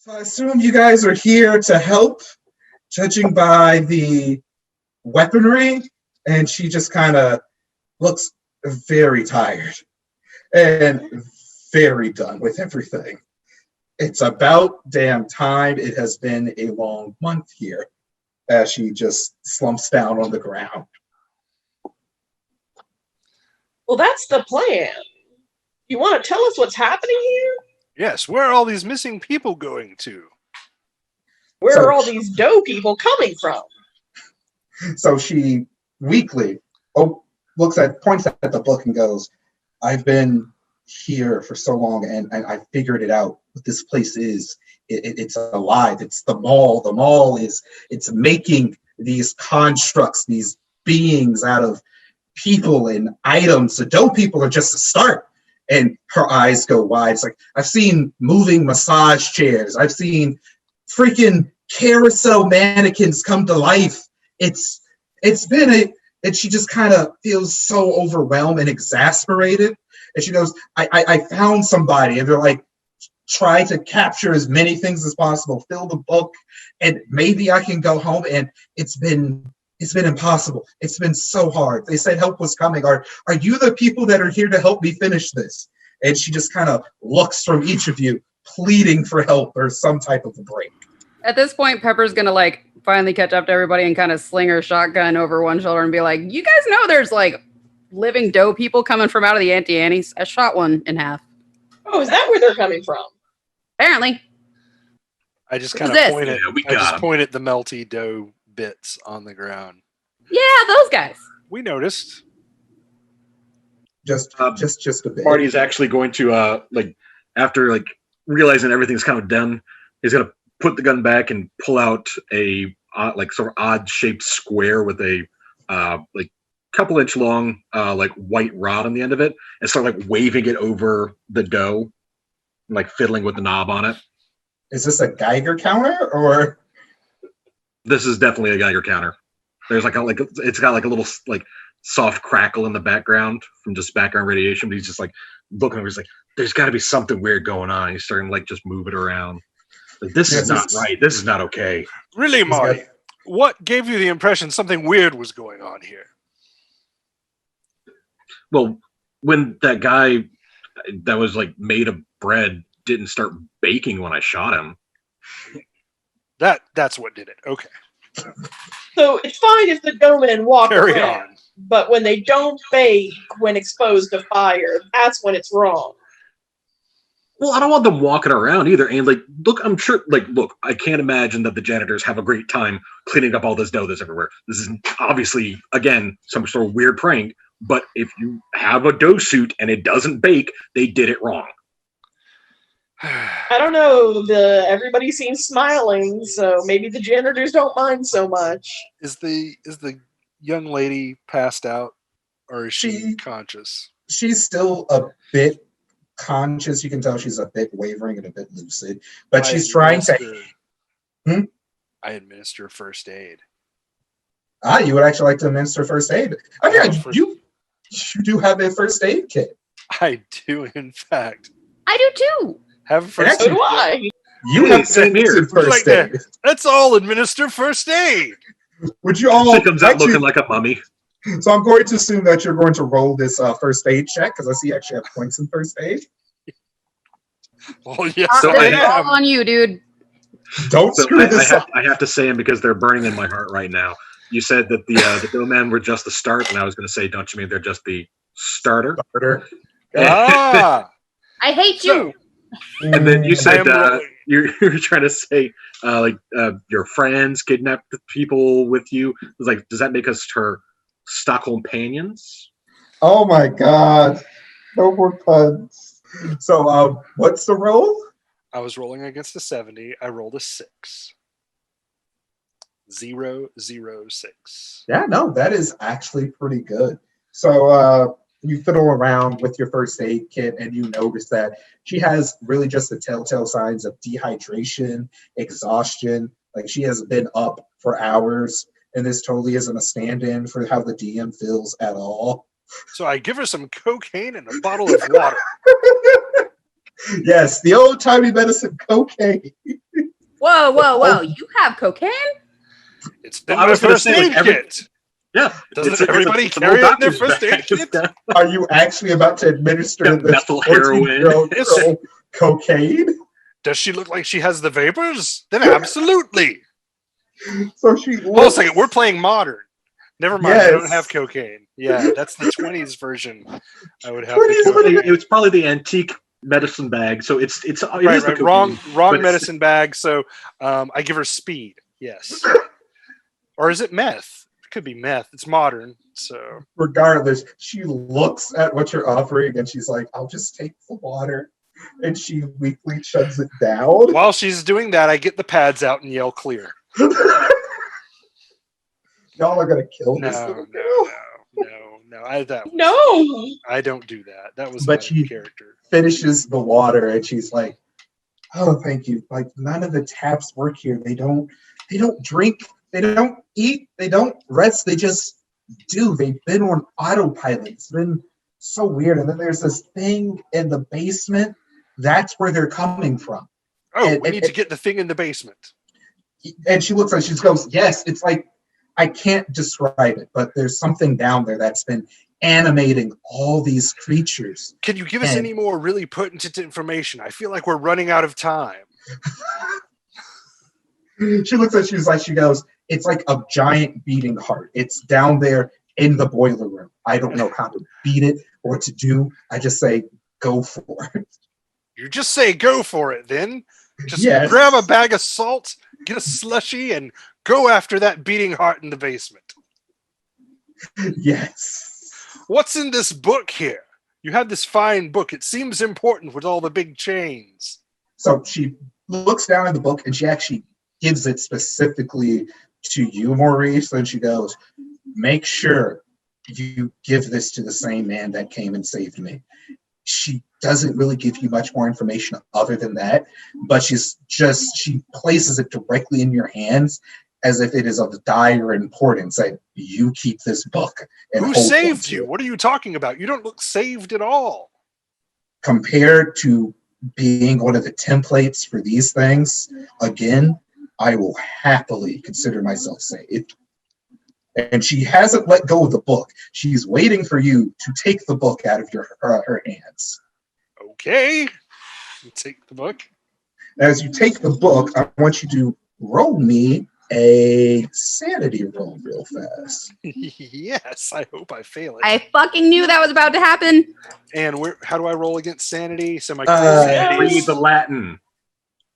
So I assume you guys are here to help, judging by the weaponry. And she just kind of looks very tired and very done with everything. It's about damn time. It has been a long month here, as she just slumps down on the ground. Well, that's the plan. You want to tell us what's happening here? Yes, where are all these missing people going to? Where are all these dough people coming from? So she weakly points at the book and goes, I've been here for so long and I figured it out. What this place is, it's alive. It's the mall. The mall it's making these constructs, these beings out of people and items. The dough people are just a start. And her eyes go wide. It's like, I've seen moving massage chairs. I've seen freaking carousel mannequins come to life. It's been and she just kind of feels so overwhelmed and exasperated. And she goes, I found somebody. And they're like, try to capture as many things as possible, fill the book, and maybe I can go home. And it's been impossible. It's been so hard. They said help was coming. Are you the people that are here to help me finish this? And she just kind of looks from each of you, pleading for help or some type of a break. At this point, Pepper's gonna like finally catch up to everybody and kind of sling her shotgun over one shoulder and be like, you guys know there's like living dough people coming from out of the Auntie Annie's. I shot one in half. Oh, is that where they're coming from? Apparently. I just kind of point at the melty dough bits on the ground. Yeah, those guys. We noticed. Just a bit. Marty's actually going to after realizing everything's kind of done, he's gonna put the gun back and pull out a sort of odd shaped square with a couple inch long white rod on the end of it, and start waving it over the dough, and fiddling with the knob on it. Is this a Geiger counter or? This is definitely a Geiger counter. There's it's got a little soft crackle in the background from just background radiation. But he's just looking over. He's like, "There's got to be something weird going on." He's starting to just move it around. This is not right. This is not okay. Really, Marty? What gave you the impression something weird was going on here? Well, when that guy that was made of bread didn't start baking when I shot him. That's what did it. Okay. So it's fine if the dough men walk Carry around, on. but when they don't bake when exposed to fire, that's when it's wrong. Well, I don't want them walking around either. And look, I'm sure, I can't imagine that the janitors have a great time cleaning up all this dough that's everywhere. This is obviously, again, some sort of weird prank. But if you have a dough suit and it doesn't bake, they did it wrong. I don't know. Everybody seems smiling, so maybe the janitors don't mind so much. Is the young lady passed out, or is she conscious? She's still a bit conscious. You can tell she's a bit wavering and a bit lucid, but she's trying to. I administer first aid. You would actually like to administer first aid. I mean, you do have a first aid kit. I do, in fact. I do too. Have a first So do I. You have administered first aid. Let's all administer first aid. Would you all? She comes out looking like a mummy. So I'm going to assume that you're going to roll this first aid check because I see you actually have points in first aid. Well, yes, So it's all on you, dude. Don't screw this up. I have to say them because they're burning in my heart right now. You said that the dough men were just the start, and I was going to say, don't you mean they're just the starter? Ah. I hate you. And then you said you're trying to say your friends kidnapped people with you. It was does that make us her Stockholm companions? Oh my God! No more puns. So, what's the roll? I was rolling against a 70. I rolled a 6. 006. Yeah, no, that is actually pretty good. So, you fiddle around with your first aid kit and you notice that she has really just the telltale signs of dehydration, exhaustion. She has been up for hours, and this totally isn't a stand-in for how the DM feels at all. So I give her some cocaine and a bottle of water. Yes, the old-timey medicine cocaine. Whoa! You have cocaine? It's in the first aid kit. Yeah. Doesn't everybody carry it in their first aid kit? Are you actually about to administer this methyl heroin? cocaine? Does she look like she has the vapors? Then absolutely. So she Hold on a second. We're playing modern. Never mind. Yes. I don't have cocaine. Yeah, that's the 20s version. I would have the cocaine. It's probably the antique medicine bag. So it is right. Wrong medicine bag. So I give her speed. Yes. Or is it meth? It could be meth. It's modern. So regardless, she looks at what you're offering and she's like, I'll just take the water. And she weakly chugs it down. While she's doing that, I get the pads out and yell clear. Y'all are gonna kill this little girl. No. I don't do that. That was but she character. Finishes the water and she's like, oh, thank you. Like none of the taps work here. They don't drink, they don't eat, they don't rest, they just do. They've been on autopilot. It's been so weird. And then there's this thing in the basement. That's where they're coming from. Oh, we need to get the thing in the basement. And she looks like she goes, yes, it's like, I can't describe it, but there's something down there that's been animating all these creatures. Can you give us any more really pertinent information? I feel like we're running out of time. She looks at she goes, it's like a giant beating heart. It's down there in the boiler room. I don't know how to beat it or what to do. I just say, go for it. You just say go for it then. Just grab a bag of salt, get a slushie, and go after that beating heart in the basement. Yes. What's in this book here? You have this fine book. It seems important with all the big chains. So she looks down at the book and she actually gives it specifically to you, Maurice. And she goes, make sure you give this to the same man that came and saved me. She doesn't really give you much more information other than that, but she places it directly in your hands as if it is of dire importance that you keep this book. And who saved you? What are you talking about? You don't look saved at all. Compared to being one of the templates for these things, again, I will happily consider myself saved. And she hasn't let go of the book. She's waiting for you to take the book out of her hands. Okay. You take the book. As you take the book, I want you to roll me a sanity roll real fast. Yes, I hope I fail it. I fucking knew that was about to happen. And how do I roll against sanity? So my read the Latin.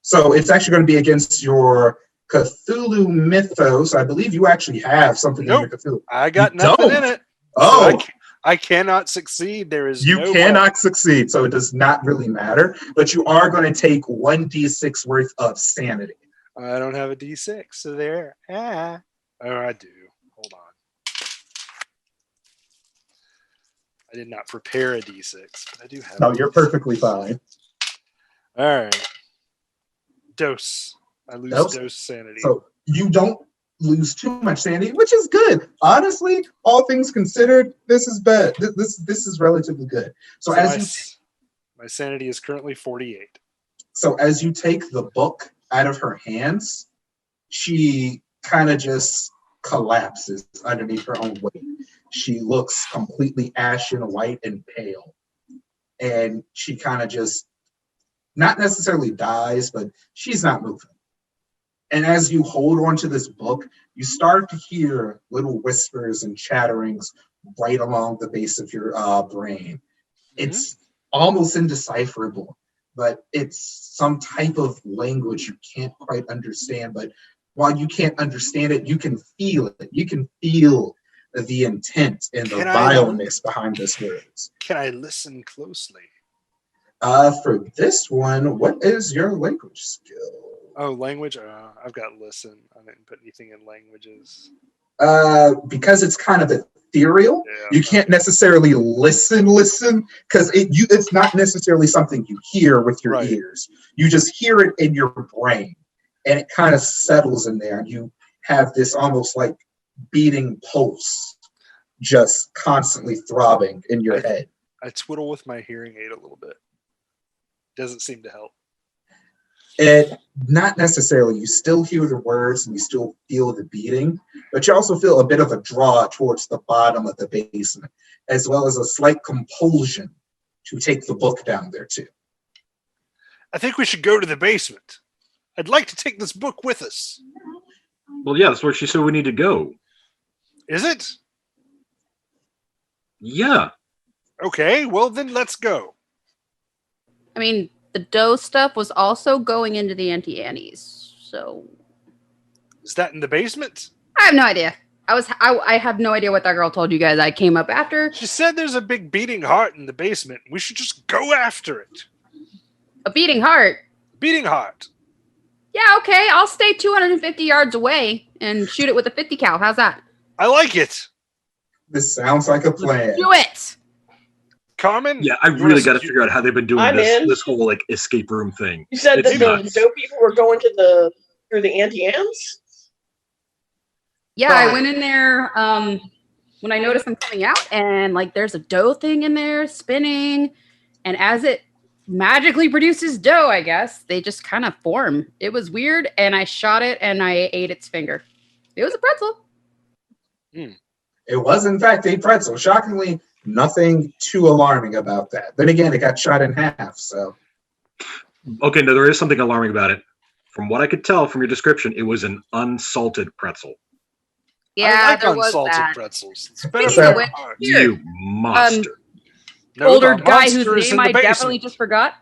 So it's actually going to be against your Cthulhu mythos. I believe you actually have something in your Cthulhu. I got nothing in it. Oh. So I cannot succeed. You cannot succeed, so it does not really matter. But you are going to take 1d6 worth of sanity. I don't have a d6, so there. Oh, I do. Hold on. I did not prepare a d6, but I do have. No, you're perfectly fine. All right. Dose. I lose dose sanity. So you don't lose too much sanity, which is good. Honestly, all things considered, this is bad. This is relatively good. So my sanity is currently 48. So as you take the book out of her hands, she kind of just collapses underneath her own weight. She looks completely ashen white and pale. And she kind of just, not necessarily dies, but she's not moving. And as you hold on to this book, you start to hear little whispers and chatterings right along the base of your brain. It's almost indecipherable, but it's some type of language you can't quite understand. But while you can't understand it, you can feel it. You can feel the intent and the vileness behind these words. Can I listen closely? For this one, what is your language skill? Oh, language? I've got listen. I didn't put anything in languages. Because it's kind of ethereal, you can't necessarily listen, because it's not necessarily something you hear with your ears. You just hear it in your brain, and it kind of settles in there. And you have this almost like beating pulse just constantly throbbing in your head. I twiddle with my hearing aid a little bit. Doesn't seem to help. And not necessarily, you still hear the words and you still feel the beating, but you also feel a bit of a draw towards the bottom of the basement, as well as a slight compulsion to take the book down there too. I think we should go to the basement. I'd like to take this book with us. Well, yeah, that's where she said we need to go. Is it? Yeah. Okay, well then let's go. I mean, the dough stuff was also going into the Auntie Annie's, so Is that in the basement? I have no idea. I have no idea what that girl told you guys. I came up after. She said there's a big beating heart in the basement. We should just go after it. A beating heart. Beating heart. Yeah, okay. I'll stay 250 yards away and shoot it with a 50 cal. How's that? I like it. This sounds like a plan. Do it. Carmen? Yeah, I you really wanna got to secu- figure out how they've been doing I'm in. this whole like escape room thing. You said that It's the nuts. dope people were going through the Auntie Anne's? Yeah, I Fine. went in there when I noticed them coming out, and like there's a dough thing in there spinning, and as it magically produces dough, I guess they just kind of form. It was weird, and I shot it and I ate its finger. It was a pretzel. It was, in fact, a pretzel. Shockingly, nothing too alarming about that. Then again, it got shot in half, so. Okay, no, there is something alarming about it. From what I could tell from your description, it was an unsalted pretzel. Yeah, I like there was unsalted that. pretzels. It's better Speaking than of which, heart. Here. You monster. No, Older the guy whose monster is name in the I definitely basement. just forgot.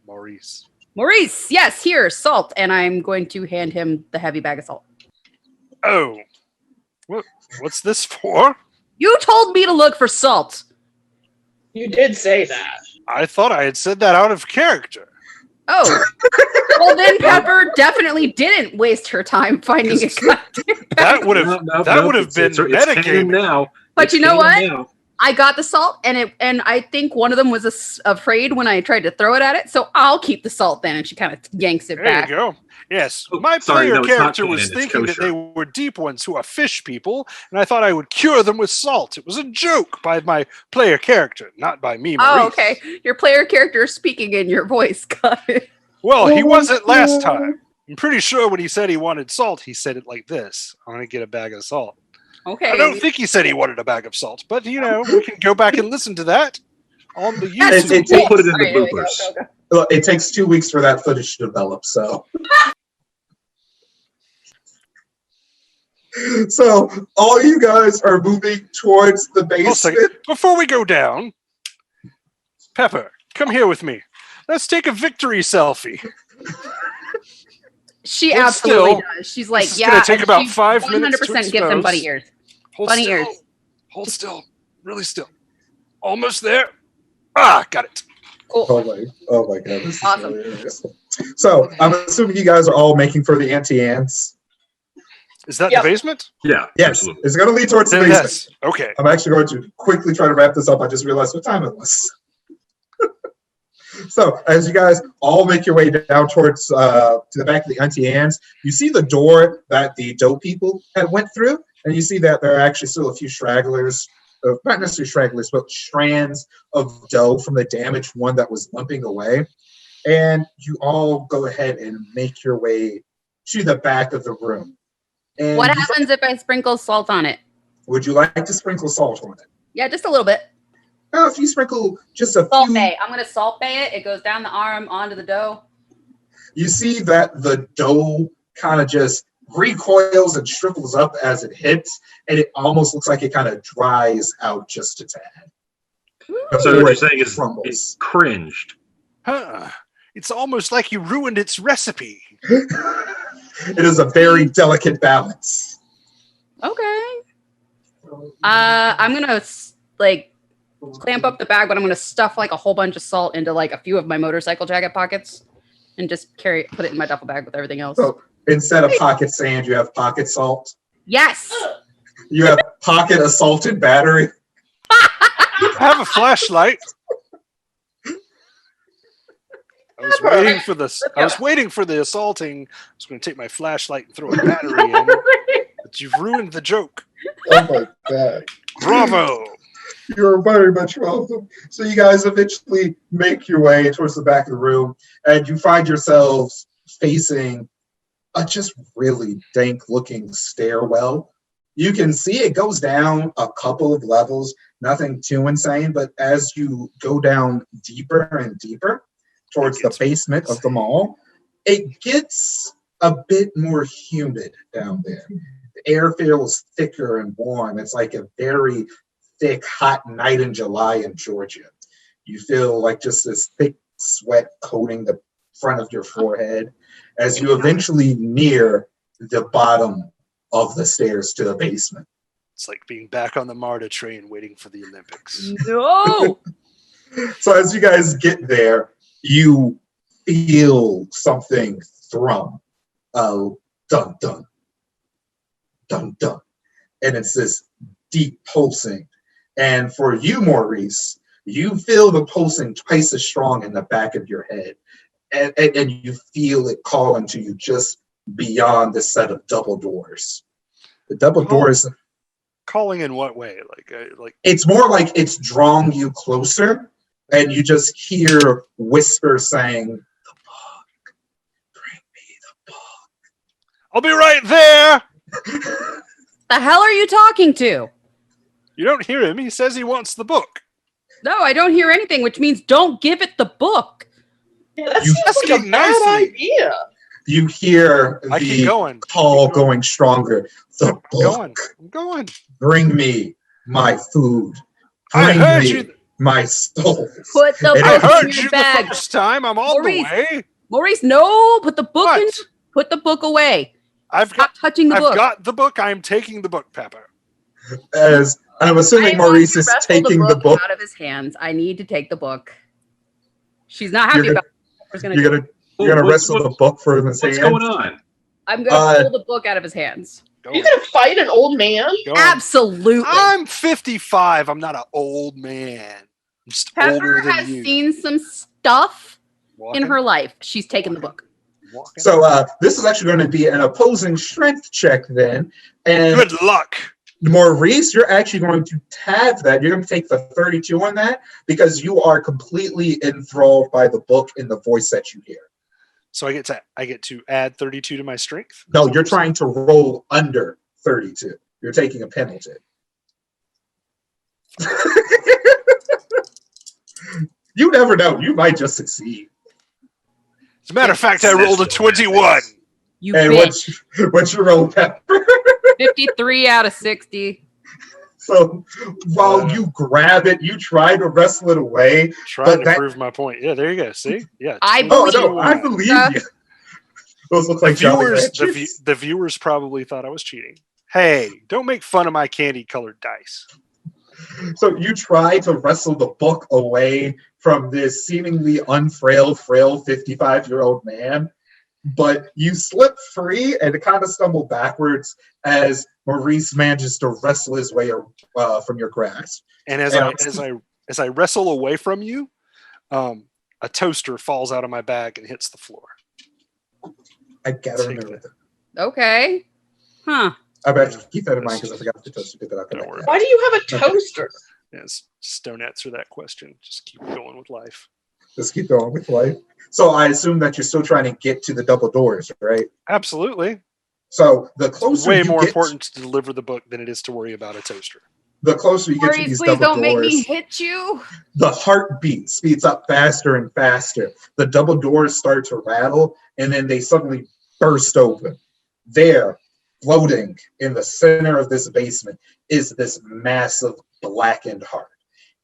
Maurice. Maurice, yes, here, salt, and I'm going to hand him the heavy bag of salt. Oh. What's this for? You told me to look for salt. You did say that. I thought I had said that out of character. Oh, well then Pepper definitely didn't waste her time finding a goddamn bag. That would have that would have been it's canon metagaming. now. But It's you know canon what? now. I got the salt, and I think one of them was afraid when I tried to throw it at it. So I'll keep the salt then, and she kind of yanks it There back. you go. Yes, Oh, my sorry, player no, it's not character canon, was it's thinking that kosher. they were deep ones who are fish people, and I thought I would cure them with salt. It was a joke by my player character, not by me, Maurice. Oh, okay. Your player character is speaking in your voice. Got it. Well, he Oh, wasn't last God. time. I'm pretty sure when he said he wanted salt, he said it like this. I'm going to get a bag of salt. Okay. I don't think he said he wanted a bag of salt, but, you know, we can go back and listen to that on the That's YouTube. We'll put it in the Alright, here we go, bloopers. go, go. Well, it takes 2 weeks for that footage to develop, so. So, all you guys are moving towards the Hold a second. basement. Before we go down, Pepper, come here with me. Let's take a victory selfie. She Hold absolutely still. does. She's like, This is yeah. gonna take and about she 5 minutes to 100% gives them expose. bunny ears. Hold Bunny still. ears. Hold still. Really still. Almost there. Ah, got it. Cool. Oh my god, this is Awesome. hilarious. So, I'm assuming you guys are all making for the Auntie Anne's. Is that Yep. the basement? Yeah, Yes, absolutely. it's going to lead towards the Then basement. yes. Okay. I'm actually going to quickly try to wrap this up. I just realized what time it was. So, as you guys all make your way down towards to the back of the Auntie Anne's, you see the door that the dough people had went through, and you see that there are actually still a few stragglers, not necessarily stragglers, but strands of dough from the damaged one that was limping away. And you all go ahead and make your way to the back of the room. And What you- happens if I sprinkle salt on it? would you like to sprinkle salt on it? Yeah, just a little bit. Well, if you sprinkle just a Salt few, bay. I'm gonna salt bay it. It goes down the arm onto the dough. you see that the dough kind of just recoils and shrivels up as it hits, and it almost looks like it kind of dries out just a tad. So what Before you're it saying is crumbles. it's cringed. Huh. It's almost like you ruined its recipe. It is a very delicate balance. Okay. I'm gonna like clamp up the bag, but I'm gonna stuff like a whole bunch of salt into like a few of my motorcycle jacket pockets, and just put it in my duffel bag with everything else. So instead of pocket sand, you have pocket salt. Yes. You have pocket assaulted battery. I have a flashlight. I was waiting for this. I was waiting for the assaulting. I was going to take my flashlight and throw a battery in, but you've ruined the joke. Oh my god. Bravo! You're very much welcome. So you guys eventually make your way towards the back of the room, and you find yourselves facing a just really dank looking stairwell. You can see it goes down a couple of levels, nothing too insane, but as you go down deeper and deeper towards the basement of the mall, it gets a bit more humid down there. The air feels thicker and warm. It's like a very thick, hot night in July in Georgia. You feel like just this thick sweat coating the front of your forehead as you eventually near the bottom of the stairs to the basement. It's like being back on the MARTA train waiting for the Olympics. No. So as you guys get there, you feel something thrum. Dun, dun, dun, dun. And it's this deep pulsing. And for you, Maurice, you feel the pulsing twice as strong in the back of your head. And you feel it calling to you just beyond the set of double doors. The double doors. Calling in what way? Like it's more like it's drawing you closer, and you just hear whispers saying, "The book, bring me the book." I'll be right there. The hell are you talking to? You don't hear him. He says he wants the book. No, I don't hear anything, which means don't give it the book. Yeah, that You sounds like a bad nicely. idea. You hear I keep the going. call going stronger. The book. I'm going. Bring me my food. I Bring heard me you. my soul. Put the And I book in heard your you bag. the first time. I'm on Maurice. the way. Maurice, no, put the book in. What? Put the book away. I've Stop touching the book. got the book. I'm taking the book, Pepper. As I'm I assuming want Maurice to is wrestle taking the book. out of his hands. I need to take the book. She's not happy You're about it. You're gonna wrestle the book from his What's hand. going on? I'm going to pull the book out of his hands. Go You on. gonna fight an old man? Go on. Absolutely. I'm 55. I'm not an old man. I'm just Pepper older than has you. seen some stuff Walking, in her life. She's taken the book. walking. So this is actually going to be an opposing strength check then. And Good luck. Maurice, you're actually going to tab that. You're going to take the 32 on that because you are completely enthralled by the book and the voice that you hear. So I get to add 32 to my strength. No, you're trying to roll under 32. You're taking a penalty. You never know. You might just succeed. As a matter of fact, I rolled a 21. You Hey, bitch. what's your roll, Pepper? 53 out of 60. So while you grab it, you try to wrestle it away. Trying But to that- prove my point. Yeah, there you go. See? Yeah. I Oh, believe no, I believe you. Those look The like Jolly viewers, Ranchers. the viewers probably thought I was cheating. Hey, don't make fun of my candy-colored dice. So you try to wrestle the book away from this seemingly unfrail, frail 55-year-old man, but you slip free and kind of stumble backwards as Maurice manages to wrestle his way from your grasp. And as I wrestle away from you, a toaster falls out of my bag and hits the floor. I gotta Take remember that. that. Okay. Huh. I better keep that in mind because I forgot to toast pick that up. Don't worry. Why do you have a toaster? Yes, just don't answer that question. Just keep going with life. Just keep going with life. So I assume that you're still trying to get to the double doors, right? Absolutely. So the It's closer way you more get, important to deliver the book than it is to worry about a toaster. the closer you get to Maurice, these please double don't make doors, me hit you. the heartbeat speeds up faster and faster. The double doors start to rattle, and then they suddenly burst open. There, floating in the center of this basement, is this massive blackened heart.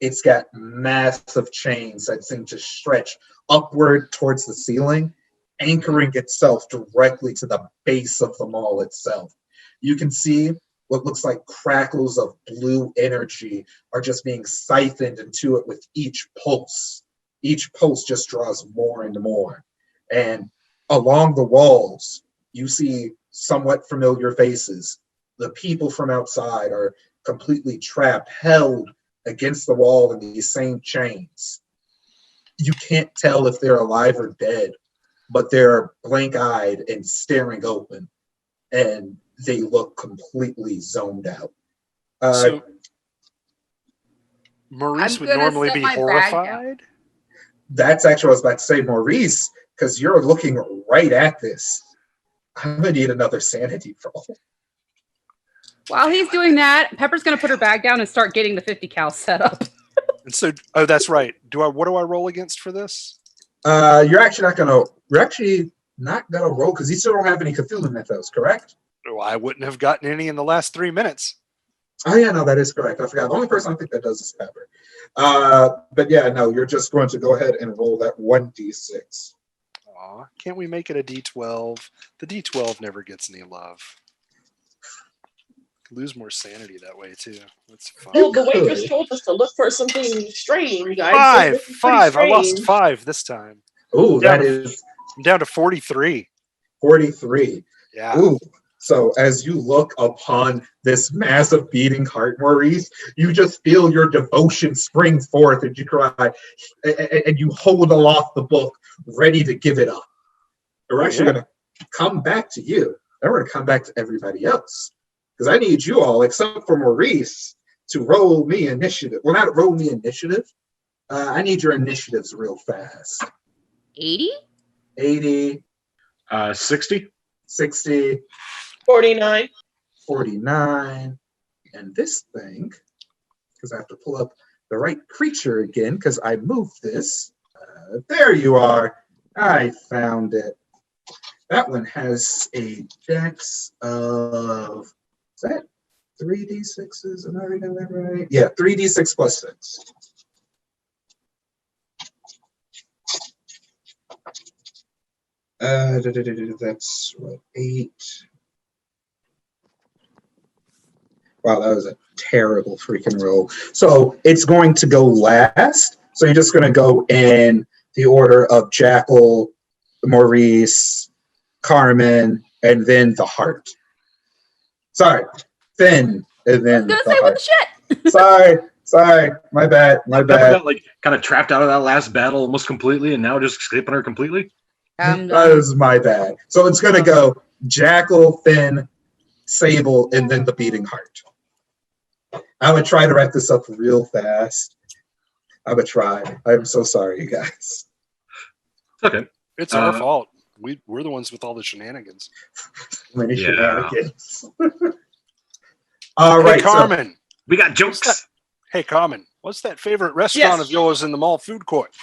It's got massive chains that seem to stretch upward towards the ceiling, anchoring itself directly to the base of the mall itself. You can see what looks like crackles of blue energy are just being siphoned into it with each pulse. Each pulse just draws more and more. And along the walls, you see somewhat familiar faces. The people from outside are completely trapped, held against the wall in these same chains. You can't tell if they're alive or dead, but they're blank-eyed and staring open, and they look completely zoned out. So Maurice I'm would gonna normally set be my bag horrified. That's actually what I was about to say. Maurice because you're looking right at this. I'm gonna need another sanity roll. While he's doing that, Pepper's going to put her bag down and start getting the 50 cal set up. And so, oh, that's right. What do I roll against for this? You're actually not gonna roll because you still don't have any Cthulhu mythos, correct? Well, I wouldn't have gotten any in the last 3 minutes. Oh yeah, no, that is correct. I forgot. The only person I think that does is Pepper. But yeah, no, you're just going to go ahead and roll that 1d6. Aw, can't we make it a D12? The D12 never gets any love. Lose more sanity that way too. That's fun. Well, the could. waitress told us to look for something strange. Five. I lost 5 this time. Ooh, Yeah. that is I'm down to 43. 43. Yeah. Ooh. So as you look upon this massive beating heart, Maurice, you just feel your devotion spring forth and you cry, and you hold aloft the book, ready to give it up. We're actually going to come back to you. Then we're going to come back to everybody else. Because I need you all, except for Maurice, to roll me initiative. Well, not roll me initiative. I need your initiatives real fast. 80? 80, 60. 60, 49. 49. And this thing, because I have to pull up the right creature again, because I moved this. There you are. I found it. That one has a dex of, is that 3d6s? Am I reading that right? Yeah, 3d6 plus 6. That's what, 8. Wow, that was a terrible freaking roll. So it's going to go last. So you're just going to go in the order of Jackal, Maurice, Carmen, and then the heart. Sorry, Finn, and then I was going to the say, what heart. the shit? Sorry, my bad. Pepper got like kind of trapped out of that last battle almost completely, and now just skipping her completely. I'm That done. was my bad. So it's going to go Jackal, Finn, Sable, and then the beating heart. I'm going to try to wrap this up real fast. I'm going to try. I'm so sorry, you guys. Okay. It's our fault. We're the ones with all the shenanigans. Many Yeah. shenanigans. All Hey, right, so Carmen. We got jokes. Hey, Carmen. What's that favorite restaurant Yes. of yours in the mall food court?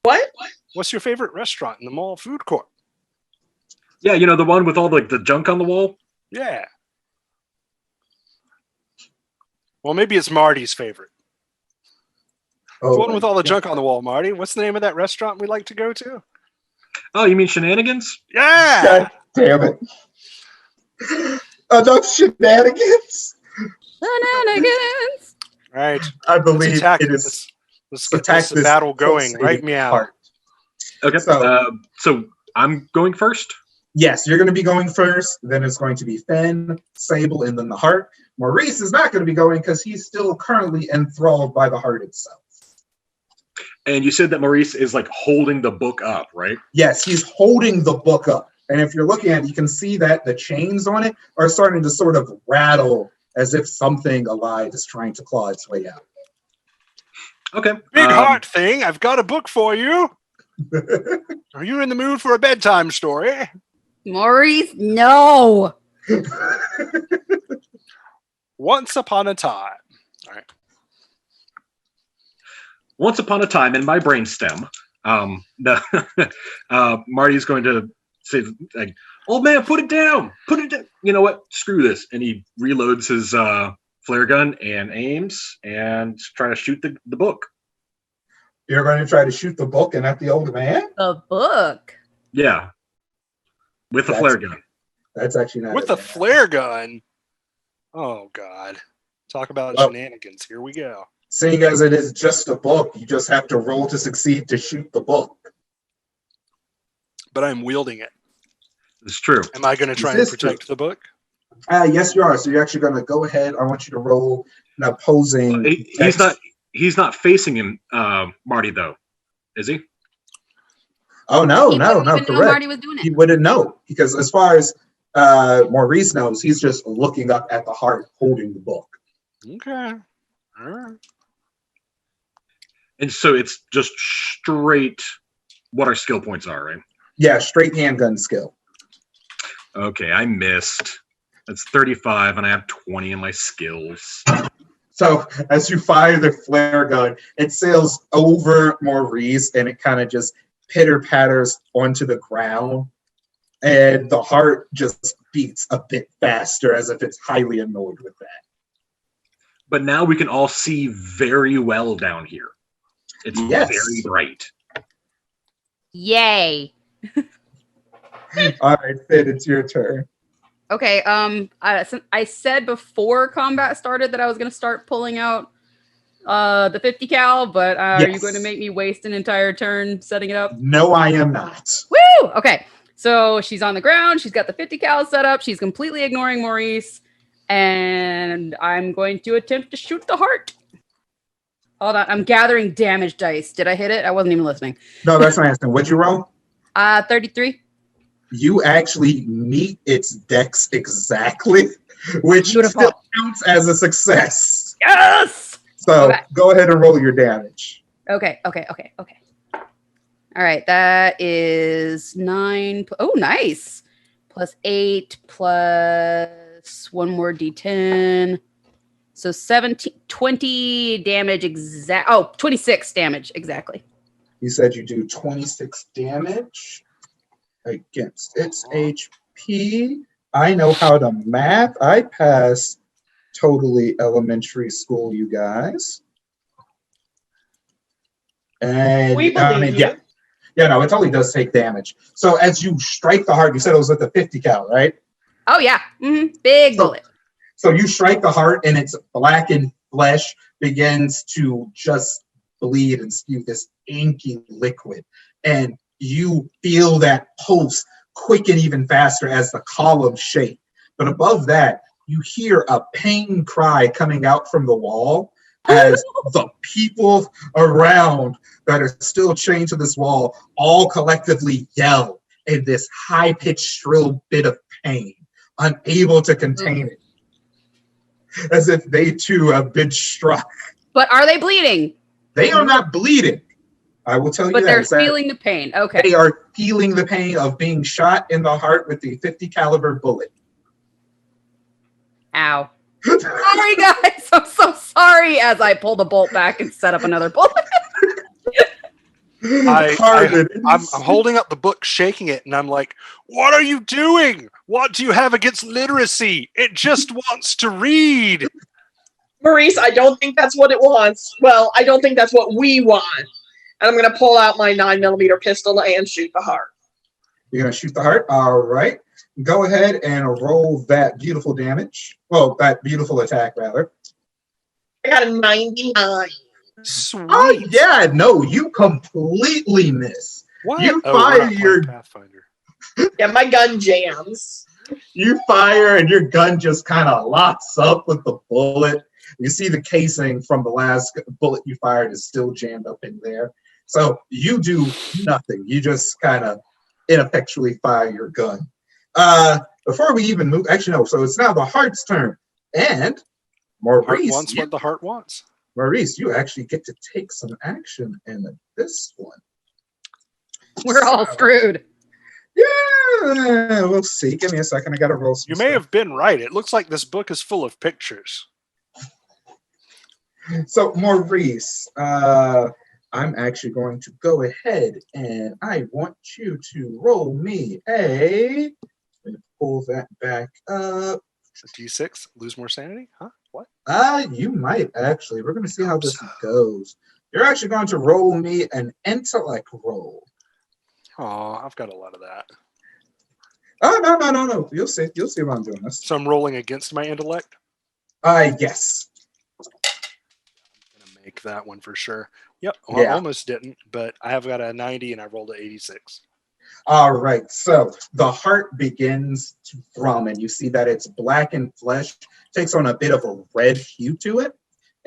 What? What's your favorite restaurant in the mall food court? Yeah, you know, the one with all like the junk on the wall. Yeah. Well, maybe it's Marty's favorite. The one with all the junk on the wall, Marty. What's the name of that restaurant we like to go to? Oh, you mean shenanigans? Yeah. God damn it. Enough shenanigans. Shenanigans. All right. I Let's believe attack it this. is. Let's get attack this battle going. pulsating Right meow. heart. Okay. So I'm going first. Yes, you're going to be going first. Then it's going to be Finn, Sable, and then the heart. Maurice is not going to be going because he's still currently enthralled by the heart itself. And you said that Maurice is like holding the book up, right? Yes, he's holding the book up. And if you're looking at it, you can see that the chains on it are starting to sort of rattle as if something alive is trying to claw its way out. Okay. Big heart thing. I've got a book for you. Are you in the mood for a bedtime story? Maurice, no. Once upon a time. All right. Once upon a time in my brainstem, Marty's going to say, like, "Old man, put it down. Put it down. You know what? Screw this." And he reloads his flare gun and aims and try to shoot the book. You're going to try to shoot the book and at the old man? The book. Yeah. With a flare gun. That's actually not With a a bad flare gun. Oh, God. Talk about Well- shenanigans. Here we go. Seeing as it is just a book, you just have to roll to succeed to shoot the book. But I'm wielding it. It's true. Am I going to try and This is protect the book? Yes, you are. So you're actually going to go ahead. I want you to roll an opposing. He's not facing him, Marty, though, is he? Oh, no, He no, wouldn't no, even know correct. Marty was doing He it. wouldn't know because as far as Maurice knows, he's just looking up at the heart holding the book. Okay. All right. And so it's just straight what our skill points are, right? Yeah, straight handgun skill. Okay, I missed. That's 35, and I have 20 in my skills. So as you fire the flare gun, it sails over Maurice, and it kind of just pitter-patters onto the ground. And the heart just beats a bit faster, as if it's highly annoyed with that. But now we can all see very well down here. It's Yes. very bright. Yay. All right, Sid, it's your turn. Okay. I said before combat started that I was going to start pulling out the 50 cal, but are you Yes. going to make me waste an entire turn setting it up? No, I am not. Woo! Okay. So she's on the ground. She's got the 50 cal set up. She's completely ignoring Maurice. And I'm going to attempt to shoot the heart. Hold on. I'm gathering damage dice. Did I hit it? I wasn't even listening. No, that's not asking. What'd you roll? 33. You actually meet its dex exactly, which Beautiful. still counts as a success. Yes! So Okay. go ahead and roll your damage. Okay. All right. That is 9. Oh, nice. Plus 8 plus one more d10. So 20 damage 26 damage exactly. You said you do 26 damage against its HP. I know how to math. I passed totally elementary school, you guys. And We believe you. Yeah, no, it totally does take damage. So as you strike the heart, you said it was with the 50 cal, right? Oh yeah. Big So- bullet. So you strike the heart, and its blackened flesh begins to just bleed and spew this inky liquid. And you feel that pulse quicken even faster as the column shake. But above that, you hear a pain cry coming out from the wall as the people around that are still chained to this wall all collectively yell in this high-pitched, shrill bit of pain, unable to contain it, as if they too have been struck. But are they bleeding? They are not bleeding. I will tell you But that. they're It's that feeling the pain. Okay. they are feeling the pain of being shot in the heart with the 50 caliber bullet. Ow. Sorry, guys. I'm so sorry as I pull the bolt back and set up another bullet. Carmen, I'm holding up the book, shaking it, and I'm like, what are you doing? What do you have against literacy? It just wants to read. Maurice, I don't think that's what it wants. Well, I don't think that's what we want. And I'm going to pull out my 9mm pistol and shoot the heart. You're going to shoot the heart? All right. Go ahead and roll that beautiful damage. Well, that beautiful attack, rather. I got a 99. Sweet. Oh, yeah. No, you completely miss. What? You we're fire not playing your- Pathfinder. Yeah, my gun jams. You fire, and your gun just kind of locks up with the bullet. You see the casing from the last bullet you fired is still jammed up in there. So you do nothing. You just kind of ineffectually fire your gun. Before we even move, actually, no. So it's now the heart's turn. And Heart Maurice, wants what the heart wants. Maurice, you actually get to take some action in this one. We're all screwed. Yeah, we'll see. Give me a second. I got to roll some You may stuff. have been right. It looks like this book is full of pictures. So, Maurice, I'm actually going to go ahead and I want you to roll me a. Let me pull that back up. D6, lose more sanity? Huh? What? You might actually. We're going to see how this goes. You're actually going to roll me an intellect roll. Oh, I've got a lot of that. Oh, no. You'll see. You'll see what I'm doing this. So I'm rolling against my intellect. Yes. I'm gonna make that one for sure. Yep. Well, Yeah. I almost didn't, but I have got a 90 and I rolled an 86. All right, so the heart begins to thrum, and you see that its blackened flesh takes on a bit of a red hue to it.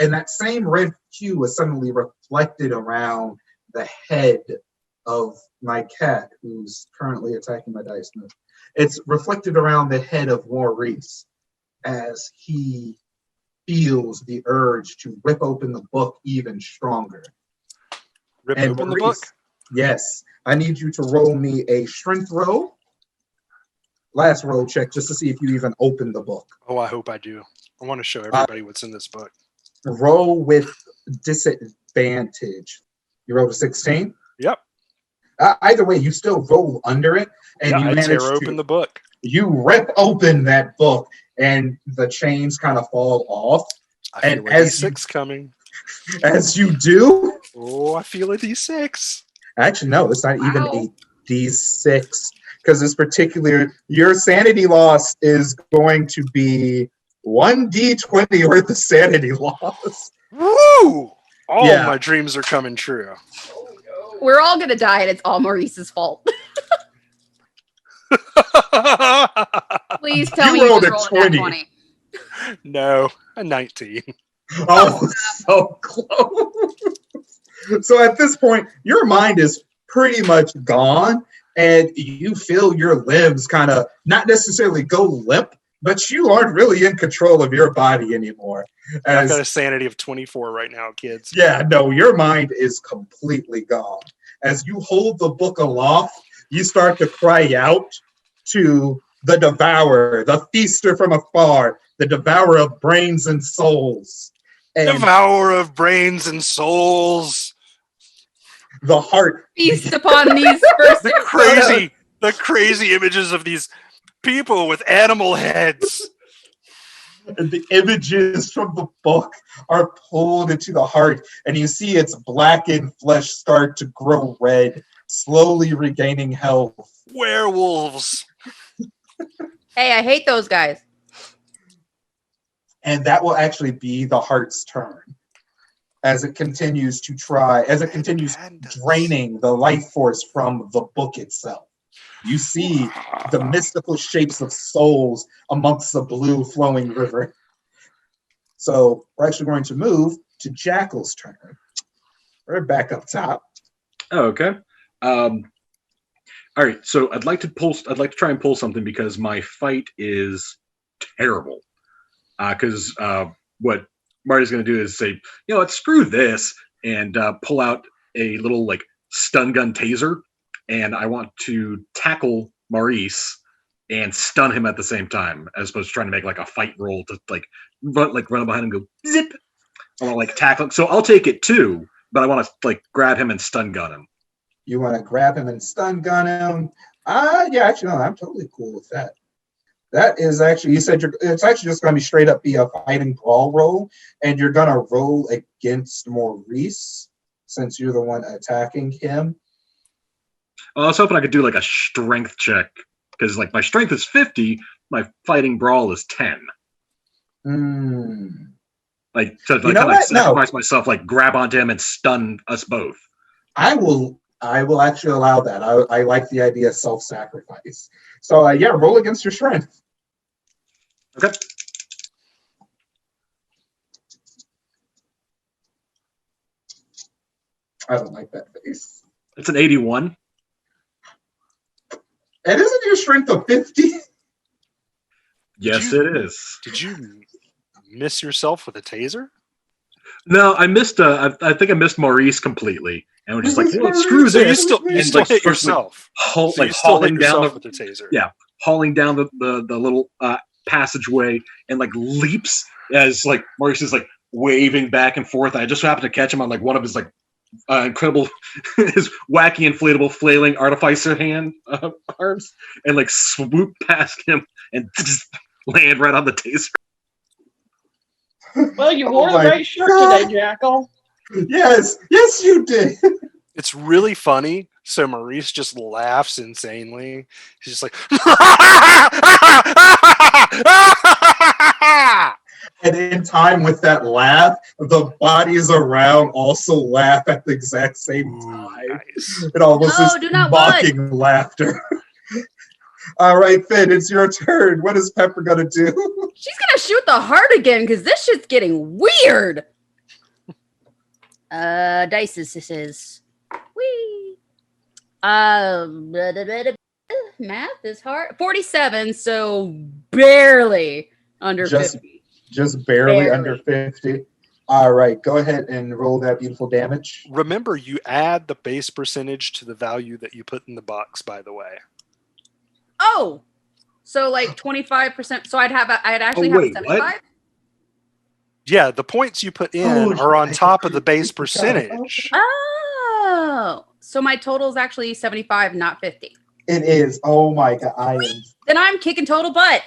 And that same red hue is suddenly reflected around the head of my cat, who's currently attacking my dice move. It's reflected around the head of Maurice as he feels the urge to rip open the book even stronger. Rip And open the Maurice, book. Yes. I need you to roll me a strength roll. Last roll check just to see if you even open the book. Oh, I hope I do. I want to show everybody what's in this book. Roll with disadvantage. You rolled a 16? Yep. Either way, you still roll under it, and Yeah, you I manage tear to open the book. you rip open that book, and the chains kind of fall off. I feel And a as D6 coming. As you do, Oh, I feel a D6. actually, no, it's not even Wow. a D6 because this particular your sanity loss is going to be 1d20 worth of sanity loss. Woo! All Yeah. my dreams are coming true. We're all gonna die, and it's all Maurice's fault. Please tell You me you rolled just a rolled a nat 20. 20. No, a 19. Oh, so close. So at this point, your mind is pretty much gone, and you feel your limbs kind of not necessarily go limp, but you aren't really in control of your body anymore. I've got As a sanity of 24 right now, kids. yeah, no, your mind is completely gone. As you hold the book aloft, you start to cry out to the devourer, the feaster from afar, the devourer of brains and souls. And Devourer of brains and souls. the heart, Feast upon these first The crazy images of these people with animal heads. the images from the book are pulled into the heart, and you see its blackened flesh start to grow red, slowly regaining health. Werewolves. Hey, I hate those guys. And that will actually be the heart's turn as it continues draining the life force from the book itself. You see the mystical shapes of souls amongst the blue flowing river. So we're actually going to move to Jackal's turn. We're back up top. Oh, okay. All right. So I'd like to try and pull something because my fight is terrible. Because what Marty's going to do is say, you know what, screw this, and pull out a little like stun gun taser, and I want to tackle Maurice and stun him at the same time, as opposed to trying to make like a fight roll to run behind him and go zip. I want to like tackle him. So I'll take it too, but I want to like grab him and stun gun him. You want to grab him and stun gun him? Yeah, actually, no, I'm totally cool with that. That is actually, you said it's actually just going to be straight up be a fighting brawl roll, and you're going to roll against Maurice since you're the one attacking him. Well, I was hoping I could do like a strength check because like my strength is 50, my fighting brawl is 10. Like to like, kind of sacrifice myself, like grab onto him and stun us both. I will actually allow that. I like the idea of self-sacrifice. So yeah, roll against your strength. Okay. I don't like that face. It's an 81. And isn't your strength a 50? Yes, it is. Did you miss yourself with a taser? No, I missed. I think I missed Maurice completely, and we're just like, well, screw So this. you still hit yourself. Hauling down with the taser. Yeah, hauling down the little passageway, and like leaps as like Maurice is like waving back and forth. I just happened to catch him on like one of his like incredible, his wacky inflatable flailing artificer hand arms, and like swoop past him and just land right on the taser. Well, you wore the right shirt today, Jackal. Yes, you did. It's really funny. So Maurice just laughs insanely. He's just like, And in time with that laugh, the bodies around also laugh at the exact same time. Nice. It almost is do not mocking laughter. All right, Finn, it's your turn. What is Pepper gonna do? She's gonna shoot the heart again because this shit's getting weird. Dices, this is. Whee. Math is hard. 47, so barely under 50. Just barely under 50. All right, go ahead and roll that beautiful damage. Remember, you add the base percentage to the value that you put in the box, by the way. Oh, so like 25%. So I'd actually Oh, have wait, a 75. what? Yeah, the points you put in Oh, are on I top of the base completely forgot about percentage. Oh, so my total is actually 75, not 50. It is. Oh my god, I am. Then I'm kicking total butt.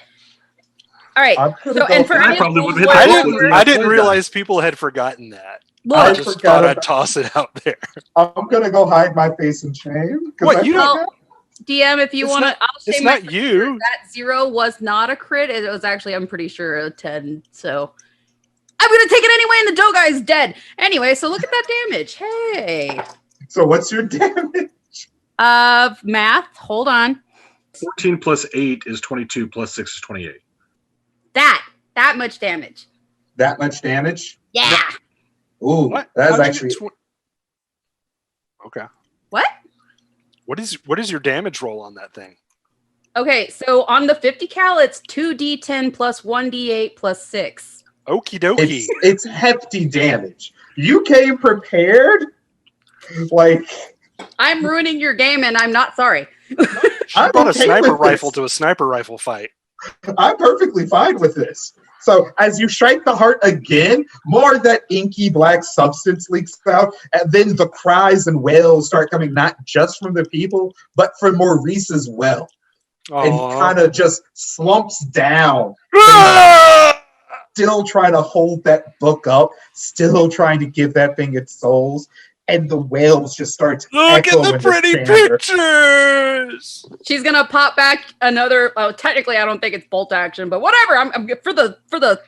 All right. I'm gonna So, go and for for- I any of the probably rules would've hit where the I book didn't. with the I didn't full realize people had forgotten that. I I look, just forgot thought I'd about- toss it out there. I'm gonna go hide my face in shame. 'cause What, I you don't- forgot. DM, if you It's want to, not- I'll say It's my not you. that 0 was not a crit. It was actually, I'm pretty sure, a 10. So I'm gonna take it anyway, and the dough guy's dead. Anyway, so look at that damage. Hey, So what's your damage? math. Hold on. 14 plus 8 is 22, plus 6 is 28. That much damage. That much damage? Yeah. Ooh, What? that's How'd you actually. get okay. What? What is your damage roll on that thing? Okay, so on the 50 cal, it's 2d10 plus 1d8 plus 6. Okie dokie. It's hefty damage. You came prepared? Like, I'm ruining your game, and I'm not sorry. She I'm brought a okay sniper with rifle this. to a sniper rifle fight. I'm perfectly fine with this. So as you strike the heart again, more of that inky black substance leaks out, and then the cries and wails start coming not just from the people, but from Maurice as well. And he Aw. kind of just slumps down, Ah! still trying to hold that book up, still trying to give that thing its souls. And the wails just start to Look echo at the in pretty chamber. pictures. She's gonna pop back another. Oh, technically, I don't think it's bolt action, but whatever. I'm for the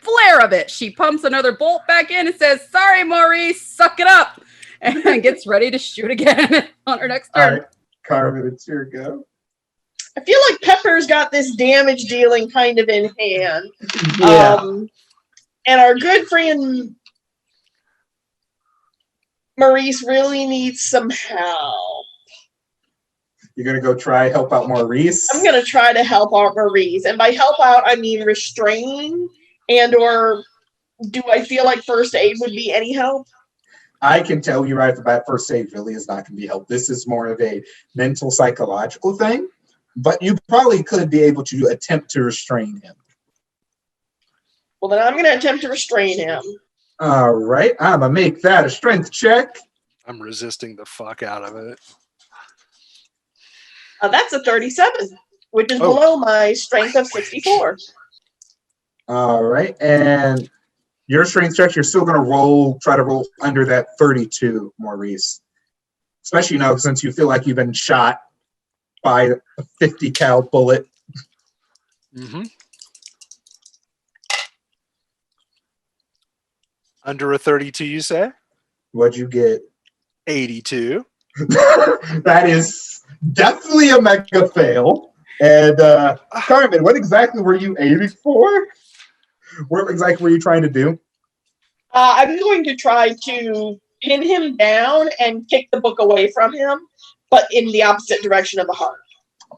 flair of it. She pumps another bolt back in and says, "Sorry, Maurice, suck it up," and gets ready to shoot again on her next All turn. right, Carmen, it's your go. I feel like Pepper's got this damage dealing kind of in hand. Yeah. And our good friend Maurice really needs some help. You're going to go try help out Maurice? I'm going to try to help out Maurice. And by help out, I mean restrain and or do I feel like first aid would be any help? I can tell you right off the bat, first aid really is not going to be help. This is more of a mental, psychological thing. But you probably could be able to attempt to restrain him. Well, then I'm going to attempt to restrain him. All right, I'm going to make that a strength check. I'm resisting the fuck out of it. That's a 37, which is Oh. below my strength of 64. All right, and your strength check, you're still going to try to roll under that 32, Maurice. Especially, since you feel like you've been shot by a 50 cal bullet. Mm-hmm. Under a 32, you say? What'd you get? 82. That is definitely a mega fail. And Carmen, what exactly were you aiming for? What exactly were you trying to do? I'm going to try to pin him down and kick the book away from him, but in the opposite direction of the heart.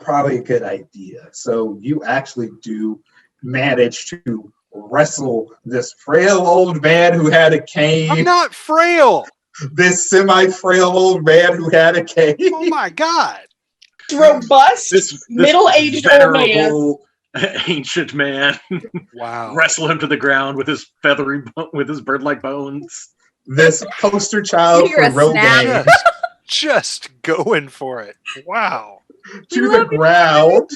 Probably a good idea. So you actually do manage to wrestle this frail old man who had a cane. I'm not frail. This semi-frail old man who had a cane. Oh my god. Robust, This middle-aged old man. venerable ancient man Wow. wrestle him to the ground with his with his bird-like bones. This poster child You're for a snap. Rogaine Just going for it. Wow. to the ground.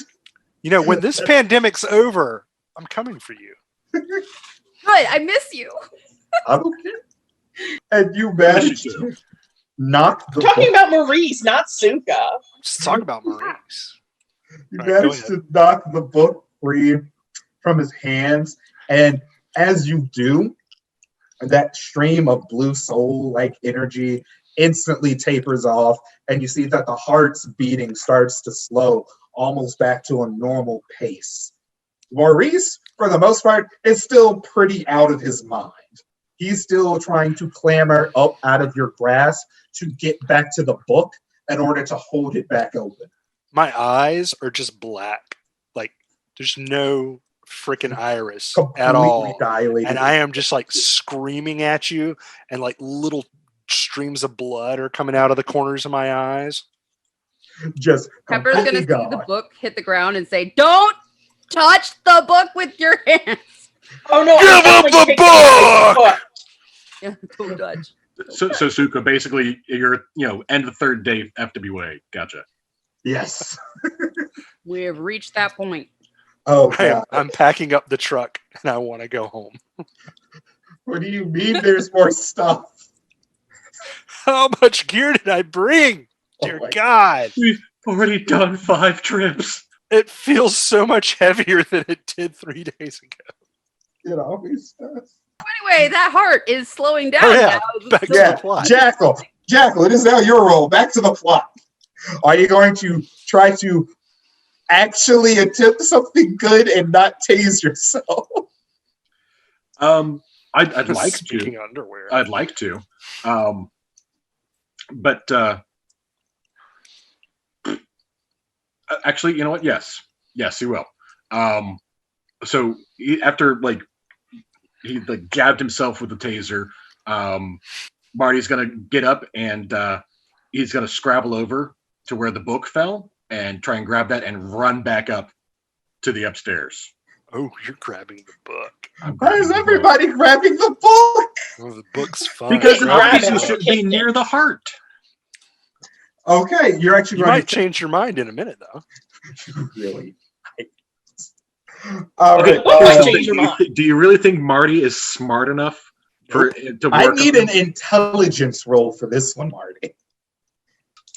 When this pandemic's over, I'm coming for you. Good, I miss you. Okay. And you managed to knock the Talking book. about Maurice, not Suka. I'm just talking about Maurice. You All right, go managed to knock the book free from his hands, and as you do, that stream of blue soul-like energy instantly tapers off, and you see that the heart's beating starts to slow almost back to a normal pace. Maurice, for the most part, is still pretty out of his mind. He's still trying to clamber up out of your grasp to get back to the book in order to hold it back open. My eyes are just black. Like, there's no freaking iris completely at all. dilated. And I am just like screaming at you, and like little streams of blood are coming out of the corners of my eyes. Just Pepper's gonna completely see the gone. book hit the ground and say, "Don't touch the book with your hands." Oh no! Give I'm up definitely the taking my book! foot. Yeah, don't touch. So Suka, basically, you're end of the third day FWA. Gotcha. Yes. We have reached that point. Oh God. I'm packing up the truck, and I want to go home. What do you mean? There's more stuff. How much gear did I bring? Oh Dear my God. We've already done 5 trips. It feels so much heavier than it did 3 days ago. It always does. Anyway, that heart is slowing down Oh, yeah. now. Back to Yeah, the plot. Jackal, it is now your role. Back to the plot. Are you going to try to actually attempt something good and not tase yourself? I'd like Speaking to. of underwear. I'd like to. But actually, you know what? Yes, he will. So after he jabbed himself with the taser, Marty's gonna get up and he's gonna scrabble over to where the book fell and try and grab that and run back up to the upstairs. Oh, you're grabbing the book. Why is everybody grabbing the book? Oh, the book's fun. Because it Grab it. obviously should be near the heart. Okay, you're actually you going might change your mind in a minute, though. to really. All Okay, right. What might here's the change thing. your mind? Do you really think Marty is smart enough to I work need on an intelligence roll for this one, Marty.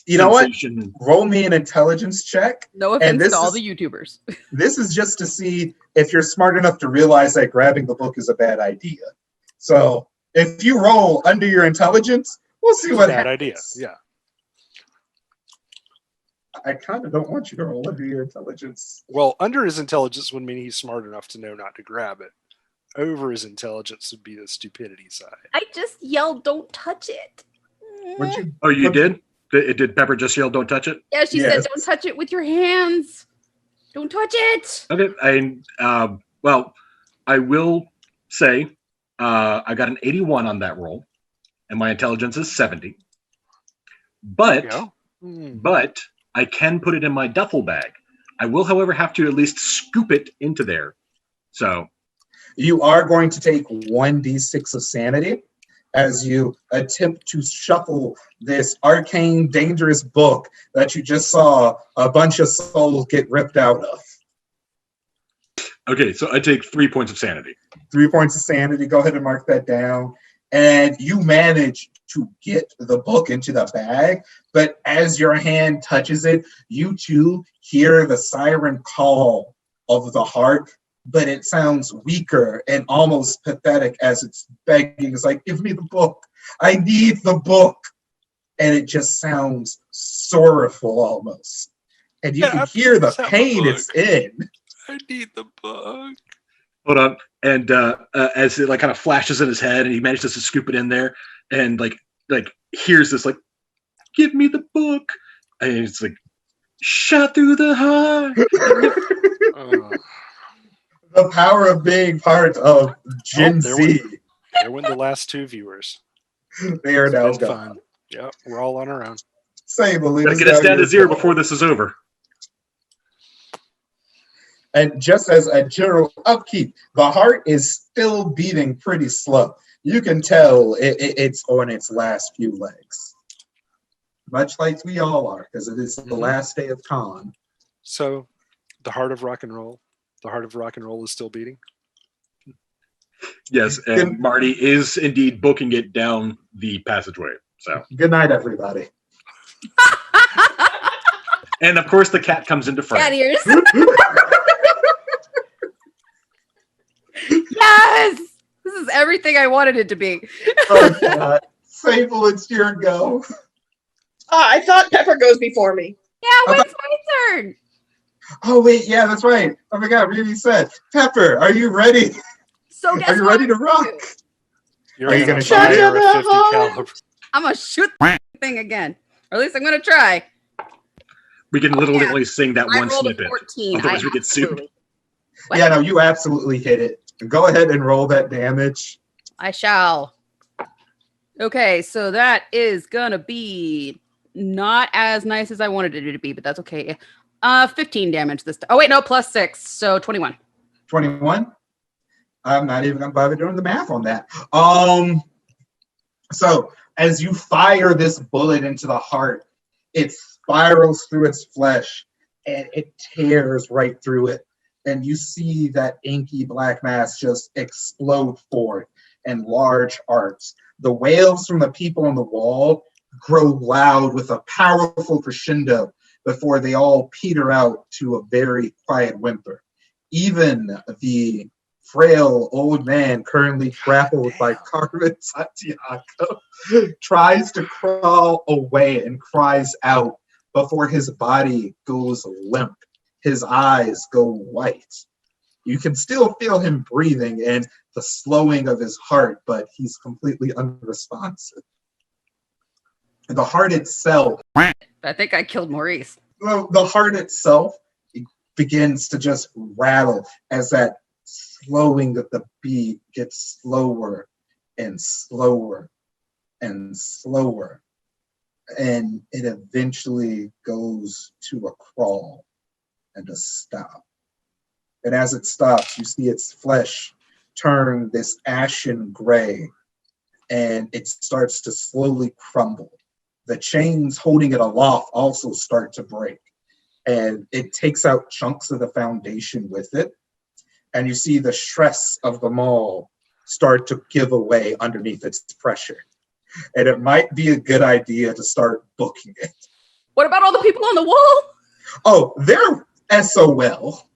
You know what? sensation? Roll me an intelligence check. No And offense this to all is- the YouTubers. This is just to see if you're smart enough to realize that grabbing the book is a bad idea. So if you roll under your intelligence, we'll see what Bad happens. idea. Yeah. I kind of don't want you to roll under your intelligence. Well, under his intelligence would mean he's smart enough to know not to grab it. Over his intelligence would be the stupidity side. I just yelled, "Don't touch it." Would you? Oh, you What- did? Did Pepper just yell, "Don't touch it"? Yeah, she Yes. said, "Don't touch it with your hands. Don't touch it." Okay. Well, I will say I got an 81 on that roll, and my intelligence is 70. But Yeah. but I can put it in my duffel bag. I will, however, have to at least scoop it into there. So You are going to take 1d6 of sanity as you attempt to shuffle this arcane, dangerous book that you just saw a bunch of souls get ripped out of. okay, so I take 3 points of sanity. 3 points of sanity. Go ahead and mark that down. And you manage to get the book into the bag, but as your hand touches it, you too hear the siren call of the heart, but it sounds weaker and almost pathetic as it's begging. It's like, give me the book. I need the book. And it just sounds sorrowful almost. And you can hear the pain it's in. I need the book. Hold on. And as it kind of flashes in his head, and he manages to scoop it in there, and hears this "Give me the book," and it's shot through the heart. The power of being part of Gen there Z. There went the last 2 viewers. They are now It's been gone. fun. Yeah, we're all on our own. Same, Gotta get us down to 0 before this is over. And just as a general upkeep, the heart is still beating pretty slow. You can tell it's on its last few legs. Much like we all are, because it is the last day of con. So, the heart of rock and roll. The heart of rock and roll is still beating. Yes, and Marty is indeed booking it down the passageway. So, Good night, everybody. and of course, the cat comes into frame. Cat ears. Yes, this is everything I wanted it to be. Oh, God. Sable, it's your go. I thought Pepper goes before me. Yeah, when it's my turn. Oh, wait, yeah, that's right. Oh, my God, Ruby said, Pepper, are you ready? So guess Are you what ready to I'm gonna rock? do? You're Are you gonna gonna fire shut a it 50 up? caliber. I'm gonna shoot the thing again, or at least I'm gonna try. We can literally sing that I one rolled a snippet. 14. Otherwise we get sued. absolutely- What? Yeah, no, you absolutely hit it. Go ahead and roll that damage. I shall. Okay, so that is gonna be not as nice as I wanted it to be, but that's okay. 15 damage this time. Oh wait, no, plus 6, so 21. 21. I'm not even gonna bother doing the math on that. So as you fire this bullet into the heart, it spirals through its flesh and it tears right through it. And you see that inky black mass just explode forth in large arcs. The wails from the people on the wall grow loud with a powerful crescendo before they all peter out to a very quiet whimper. Even the frail old man currently grappled by Carmen Santiago tries to crawl away and cries out before his body goes limp. His eyes go white. You can still feel him breathing and the slowing of his heart, but he's completely unresponsive. And the heart itself, I think I killed Maurice. well, the heart itself begins to just rattle as that slowing of the beat gets slower and slower and slower. And it eventually goes to a crawl and a stop. And as it stops, you see its flesh turn this ashen gray, and it starts to slowly crumble. The chains holding it aloft also start to break, and it takes out chunks of the foundation with it. And you see the stress of the mall start to give away underneath its pressure. And it might be a good idea to start booking it. What about all the people on the wall? Oh, they're SOL.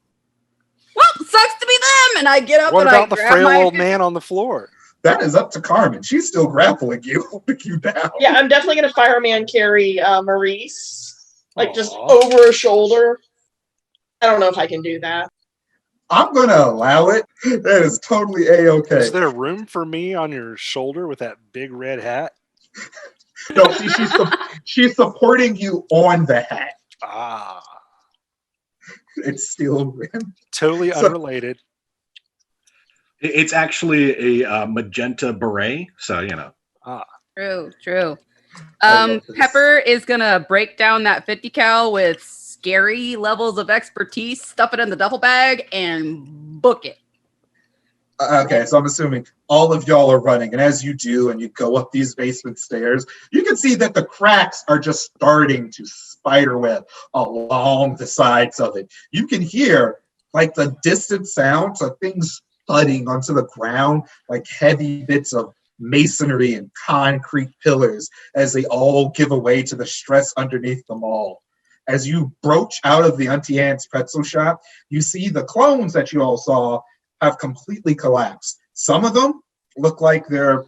Well, sucks to be them. And I get up What and I about the grab frail my old man on the floor? That is up to Carmen. She's still grappling you, holding you down. Yeah, I'm definitely gonna fireman carry Maurice, like just Aw. over her shoulder. I don't know if I can do that. I'm going to allow it. That is totally A-okay. Is there room for me on your shoulder with that big red hat? No, she's supporting you on the hat. Ah, It's still rim. totally So- unrelated. It's actually a magenta beret, so you know. True. I love this. Pepper is gonna break down that 50 cal with scary levels of expertise, stuff it in the duffel bag, and book it. Okay, so I'm assuming all of y'all are running, and as you do, and you go up these basement stairs, you can see that the cracks are just starting to spiderweb along the sides of it. You can hear like the distant sounds of things thudding onto the ground, like heavy bits of masonry and concrete pillars as they all give away to the stress underneath them all. As you broach out of the Auntie Anne's pretzel shop, you see the clones that you all saw have completely collapsed. Some of them look like they're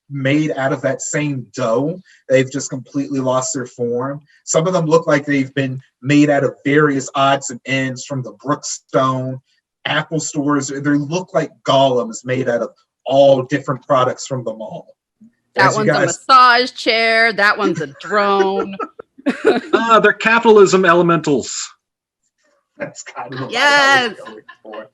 made out of that same dough. They've just completely lost their form. Some of them look like they've been made out of various odds and ends from the Brookstone, Apple stores. They look like golems made out of all different products from the mall. That As you one's a guys- massage chair. That one's a drone. They're capitalism elementals. That's kind of what Yes. I was going for.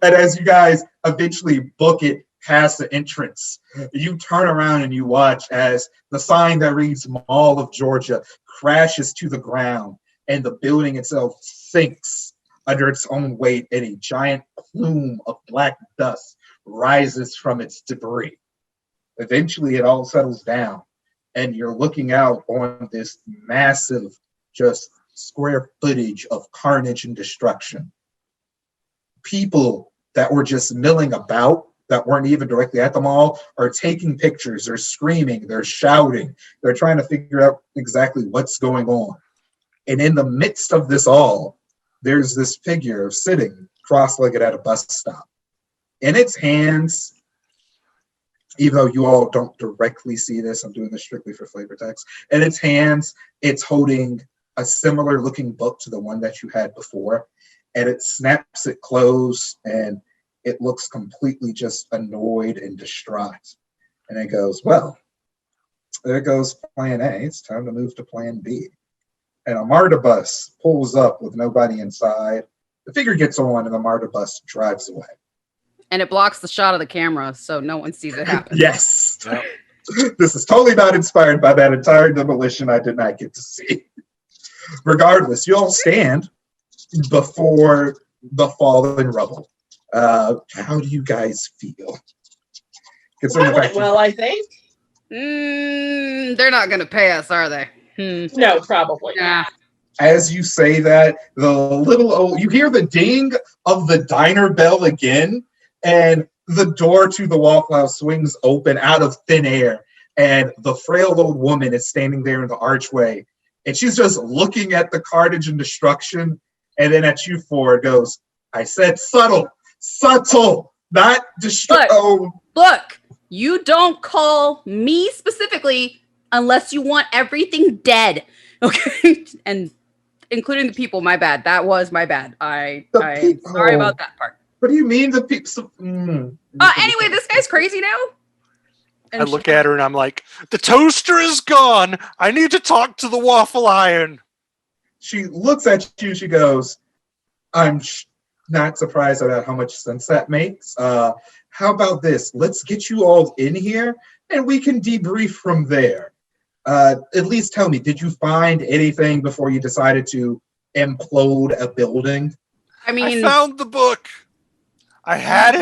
And as you guys eventually book it past the entrance, you turn around and you watch as the sign that reads Mall of Georgia crashes to the ground and the building itself sinks under its own weight and a giant plume of black dust rises from its debris. Eventually it all settles down and you're looking out on this massive just square footage of carnage and destruction. People that were just milling about, that weren't even directly at the mall, are taking pictures, they're screaming, they're shouting, they're trying to figure out exactly what's going on. And in the midst of this all, there's this figure sitting cross-legged at a bus stop. In its hands, even though you all don't directly see this, I'm doing this strictly for flavor text. In its hands, it's holding a similar looking book to the one that you had before, and it snaps it closed, and it looks completely just annoyed and distraught. And it goes, well, there goes plan A. It's time to move to plan B. And a MARTA bus pulls up with nobody inside, The figure gets on and the martyr bus drives away. And it blocks the shot of the camera, so no one sees it happen. Yes. Yep. This is totally not inspired by that entire demolition I did not get to see. Regardless, you all stand before the fallen rubble. How do you guys feel? Considering That the went fact well, I think. They're not going to pay us, are they? No, probably Nah. not. as you say that, the little old, you hear the ding of the diner bell again, and the door to the Waffle House swings open out of thin air, and the frail old woman is standing there in the archway, and she's just looking at the carnage and destruction, and then at you four goes, I said subtle, not Look, you don't call me specifically unless you want everything dead, okay? And including the people, my bad. That was my bad. I'm sorry about that part. What do you mean the people? Anyway, this guy's crazy now. I look at her and I'm like, the toaster is gone. I need to talk to the waffle iron. She looks at you. She goes, I'm not surprised about how much sense that makes. How about this? Let's get you all in here and we can debrief from there. At least tell me, did you find anything before you decided to implode a building? I mean, I found the book. I had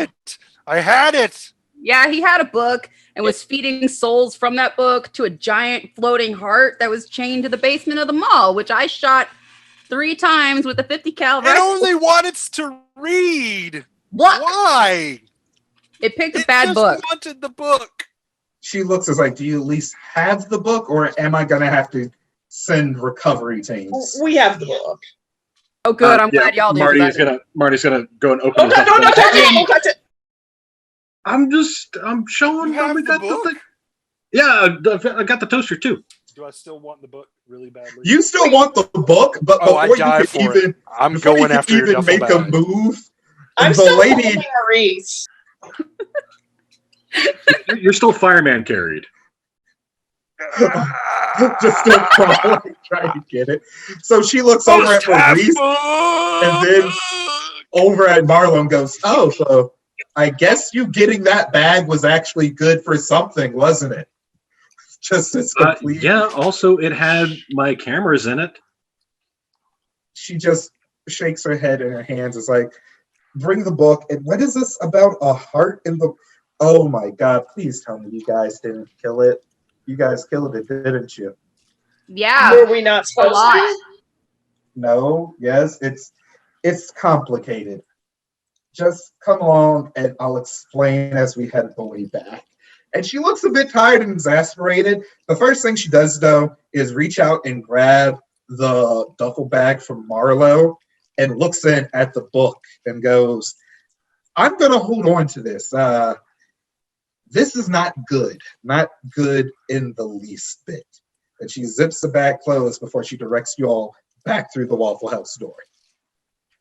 it. Yeah, he had a book and was feeding souls from that book to a giant floating heart that was chained to the basement of the mall, which I shot 3 times with a 50 caliber. It only wanted to read. What? Why? It picked a bad book. Wanted the book. She looks as like, do you at least have the book, or am I going to have to send recovery teams? We have the book. Oh, good. I'm glad y'all do. Marty's gonna go and open Don't this up. touch it! Don't touch it! I'm showing You have we the got book? the thing. Yeah, I got the toaster too. Do I still want the book really badly? You still want the book, but Oh, I before die you for can it. even, I'm before going you after can your even duffel make a bag. move, I'm the still lady holding Maurice. You're still fireman carried. just still crawling, trying to get it. So she looks over at Maurice and then over at Marlo and goes, oh, so I guess you getting that bag was actually good for something, wasn't it? Just as complete. Yeah, also it had my cameras in it. She just shakes her head in her hands. It's like, bring the book. And what is this about a heart in the... Oh my God, please tell me you guys didn't kill it. You guys killed it, didn't you? Yeah. Were we not A supposed lot. to? No, yes, it's complicated. Just come along and I'll explain as we head the way back. And she looks a bit tired and exasperated. The first thing she does, though, is reach out and grab the duffel bag from Marlo and looks in at the book and goes, I'm going to hold on to this. This is not good in the least bit. And she zips the bag closed before she directs you all back through the Waffle House door.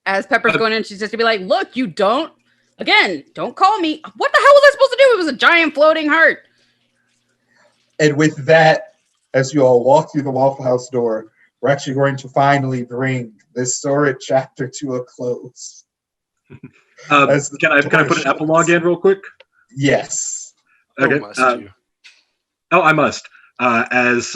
As Pepper's going in, she's just gonna be like, look, you don't call me. What the hell was I supposed to do? It was a giant floating heart. And with that, as you all walk through the Waffle House door, we're actually going to finally bring this storied chapter to a close. Can I put an epilogue in real quick? Yes. Okay. must you? Oh, I must. As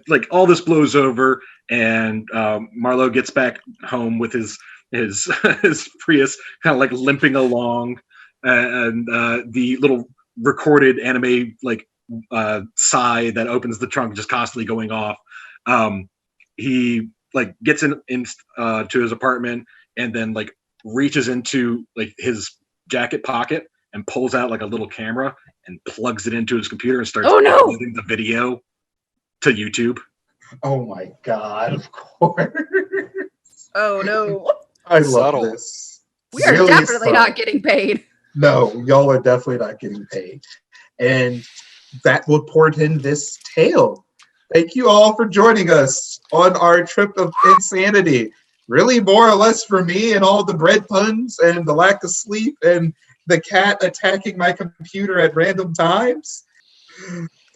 like all this blows over and Marlo gets back home with his his Prius kind of like limping along, and the little recorded anime like sigh that opens the trunk just constantly going off. He like gets in to his apartment and then like reaches into like his jacket pocket and pulls out like a little camera and plugs it into his computer and starts uploading the video to YouTube. Oh my God, of course. Oh no. I Subtle. love this. We are Really definitely subtle. not getting paid. No, y'all are definitely not getting paid. And that will port in this tale. Thank you all for joining us on our trip of insanity. Really, more or less for me and all the bread puns and the lack of sleep and the cat attacking my computer at random times.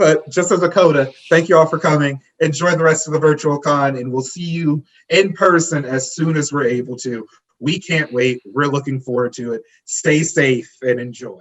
But just as a coda, thank you all for coming. Enjoy the rest of the virtual con, and we'll see you in person as soon as we're able to. We can't wait. We're looking forward to it. Stay safe and enjoy.